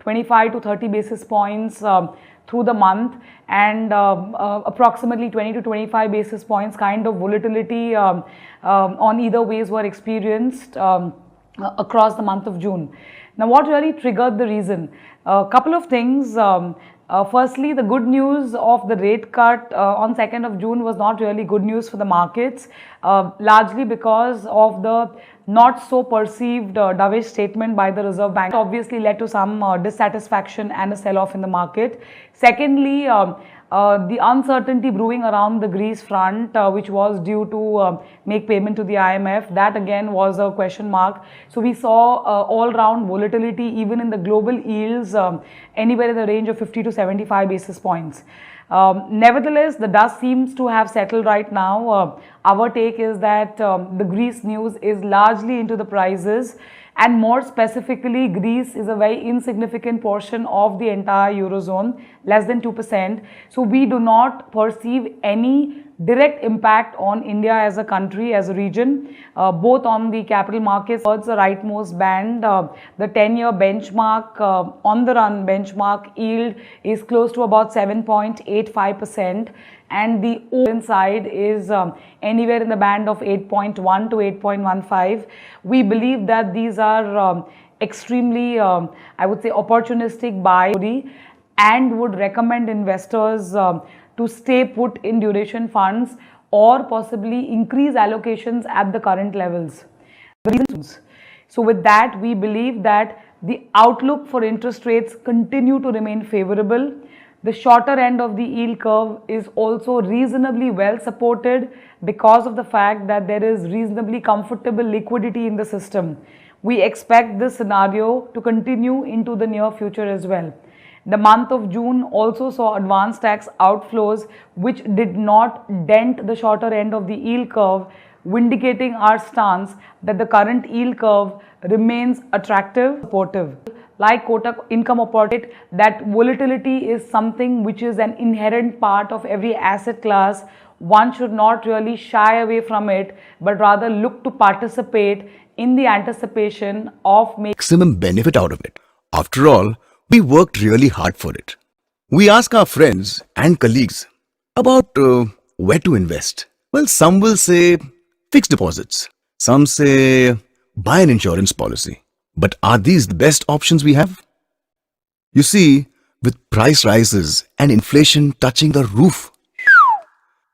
25 to 30 basis points through the month, and approximately 20 to 25 basis points kind of volatility on either ways were experienced across the month of June. Now, what really triggered the reason? A couple of things. Firstly, the good news of the rate cut on 2nd of June was not really good news for the markets, largely because of the not so perceived dovish statement by the Reserve Bank. It obviously led to some dissatisfaction and a sell-off in the market. Secondly, the uncertainty brewing around the Greece front, which was due to make payment to the IMF, that again was a question mark. So we saw all-round volatility even in the global yields, anywhere in the range of 50 to 75 basis points. Nevertheless, the dust seems to have settled right now. Our take is that the Greece news is largely into the prices, and more specifically, Greece is a very insignificant portion of the entire Eurozone, less than 2%. So we do not perceive any direct impact on India as a country, as a region, both on the capital markets towards the rightmost band. The 10-year benchmark, on the run benchmark yield is close to about 7.85%. And the open side is anywhere in the band of 8.1 to 8.15. We believe that these are extremely, I would say, opportunistic buy, and would recommend investors to stay put in duration funds or possibly increase allocations at the current levels. So with that, we believe that the outlook for interest rates continue to remain favorable. The shorter end of the yield curve is also reasonably well supported because of the fact that there is reasonably comfortable liquidity in the system. We expect this scenario to continue into the near future as well. The month of June also saw advance tax outflows, which did not dent the shorter end of the yield curve, vindicating our stance that the current yield curve remains attractive, supportive. Like quota income opportunity, that volatility is something which is an inherent part of every asset class. One should not really shy away from it, but rather look to participate in the anticipation of maximum benefit out of it. After all, we worked really hard for it. We ask our friends and colleagues about where to invest. Well, some will say fixed deposits. Some say buy an insurance policy. But are these the best options we have? You see, with price rises and inflation touching the roof,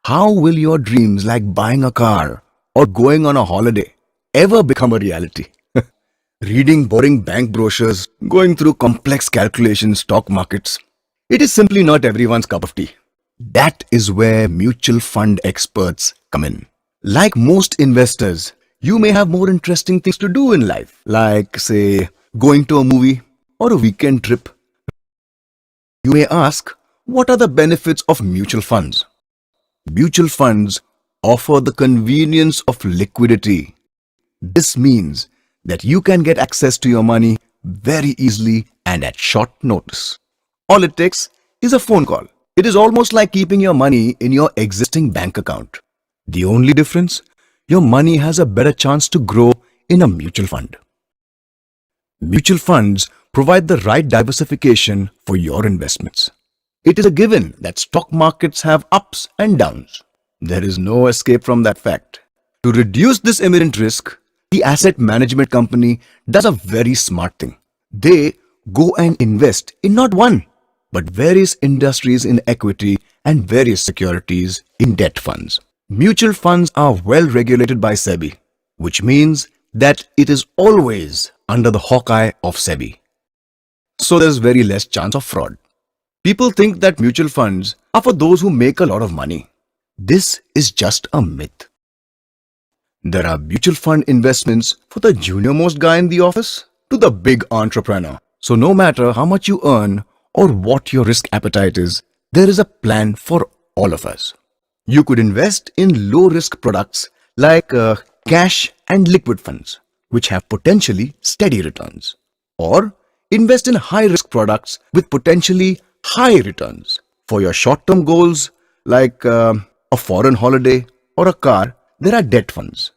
how will your dreams like buying a car or going on a holiday ever become a reality? Reading boring bank brochures, going through complex calculations, stock markets, it is simply not everyone's cup of tea. That is where mutual fund experts come in. Like most investors, you may have more interesting things to do in life, like, say, going to a movie or a weekend trip. You may ask, what are the benefits of mutual funds? Mutual funds offer the convenience of liquidity. This means that you can get access to your money very easily and at short notice. All it takes is a phone call. It is almost like keeping your money in your existing bank account. The only difference, your money has a better chance to grow in a mutual fund. Mutual funds provide the right diversification for your investments. It is a given that stock markets have ups and downs. There is no escape from that fact. To reduce this imminent risk, the asset management company does a very smart thing. They go and invest in not one, but various industries in equity and various securities in debt funds. Mutual funds are well regulated by SEBI, which means that it is always under the hawk-eye of SEBI. So there's very less chance of fraud. People think that mutual funds are for those who make a lot of money. This is just a myth. There are mutual fund investments for the junior-most guy in the office to the big entrepreneur. So no matter how much you earn or what your risk appetite is, there is a plan for all of us. You could invest in low-risk products like cash and liquid funds, which have potentially steady returns. Or invest in high-risk products with potentially high returns. For your short-term goals like a foreign holiday or a car, there are debt funds.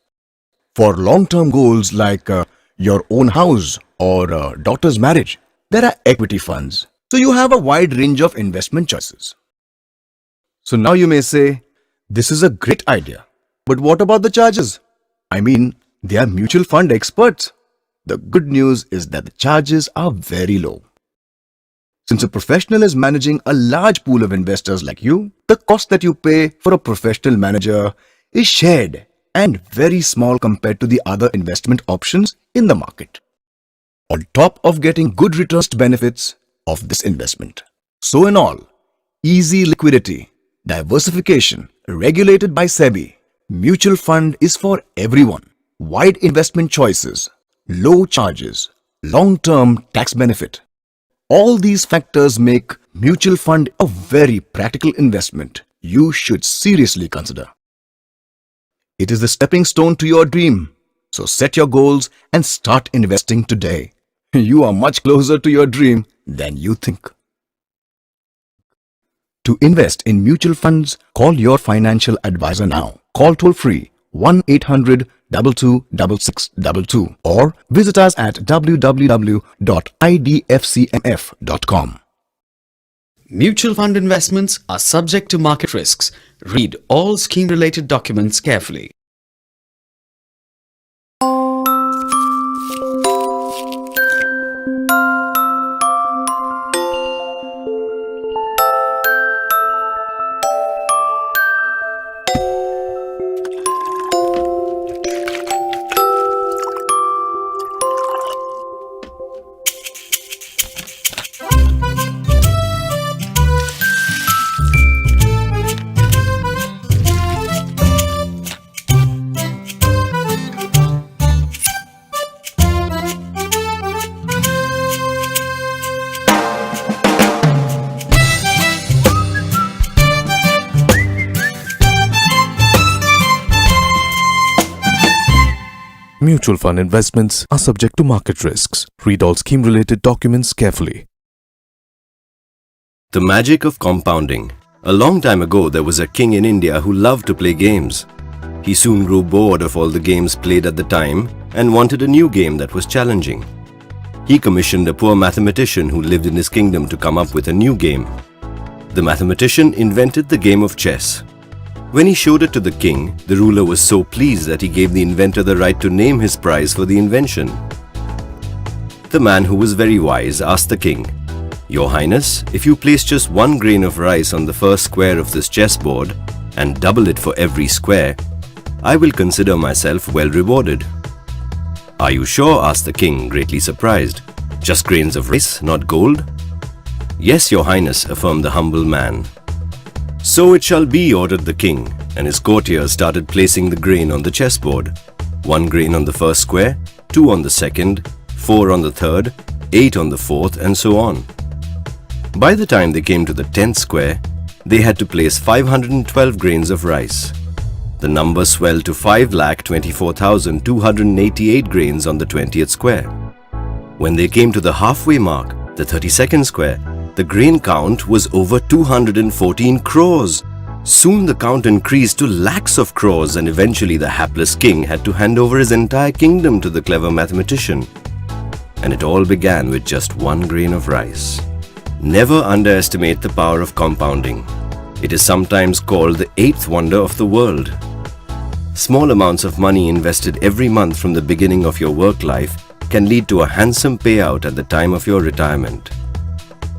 For long-term goals like your own house or daughter's marriage, There are equity funds, so you have a wide range of investment choices. So now you may say, this is a great idea, but what about the charges? I mean, they are mutual fund experts. The good news is that the charges are very low. Since a professional is managing a large pool of investors like you, the cost that you pay for a professional manager is shared and very small compared to the other investment options in the market, on top of getting good returns benefits of this investment. So in all, easy liquidity, diversification, regulated by SEBI, mutual fund is for everyone, wide investment choices, low charges, long-term tax benefit. All these factors make mutual fund a very practical investment you should seriously consider. It is the stepping stone to your dream. So set your goals and start investing today. You are much closer to your dream than you think. To invest in mutual funds, call your financial advisor now. Call toll free 1-800-226622 or visit us at www.idfcmf.com. Mutual fund investments are subject to market risks. Read all scheme-related documents carefully. Mutual fund investments are subject to market risks. Read all scheme-related documents carefully. The magic of compounding. A long time ago, there was a king in India who loved to play games. He soon grew bored of all the games played at the time and wanted a new game that was challenging. He commissioned a poor mathematician who lived in his kingdom to come up with a new game. The mathematician invented the game of chess. When he showed it to the king, the ruler was so pleased that he gave the inventor the right to name his prize for the invention. The man, who was very wise, asked the king, "Your Highness, if you place just 1 grain of rice on the first square of this chessboard and double it for every square, I will consider myself well rewarded." "Are you sure?" asked the king, greatly surprised. "Just grains of rice, not gold?" "Yes, Your Highness," affirmed the humble man. "So it shall be," ordered the king, and his courtiers started placing the grain on the chessboard. 1 grain on the first square, 2 on the second, 4 on the third, 8 on the fourth, and so on. By the time they came to the 10th square, they had to place 512 grains of rice. The number swelled to 5,24,288 grains on the 20th square. When they came to the halfway mark, the 32nd square, the grain count was over 214 crores. Soon the count increased to lakhs of crores, and eventually the hapless king had to hand over his entire kingdom to the clever mathematician. And it all began with just 1 grain of rice. Never underestimate the power of compounding. It is sometimes called the 8th wonder of the world. Small amounts of money invested every month from the beginning of your work life can lead to a handsome payout at the time of your retirement.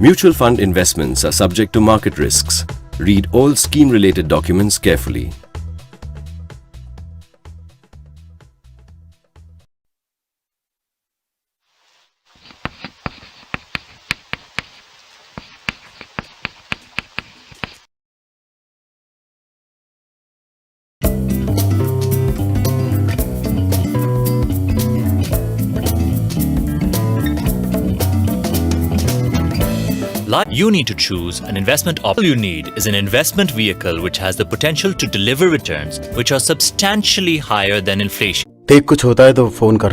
Mutual fund investments are subject to market risks. Read all scheme-related documents carefully. You need to choose an investment option. All you need is an investment vehicle which has the potential to deliver returns which are substantially higher than inflation. देख कुछ होता है तो phone कर।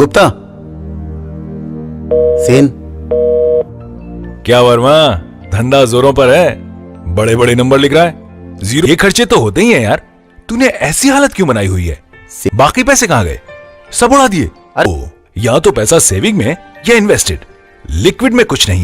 गुप्ता, सेन। क्या वर्मा, धंधा जोरों पर है? बड़े बड़े नंबर लिख रहा है। जीरो ये खर्चे तो होते ही हैं यार। तूने ऐसी हालत क्यों बनाई हुई है? बाकी पैसे कहाँ गए? सब उड़ा दिए? ओ, या तो पैसा सेविंग में या इन्वेस्टेड, लिक्विड में कुछ नहीं है।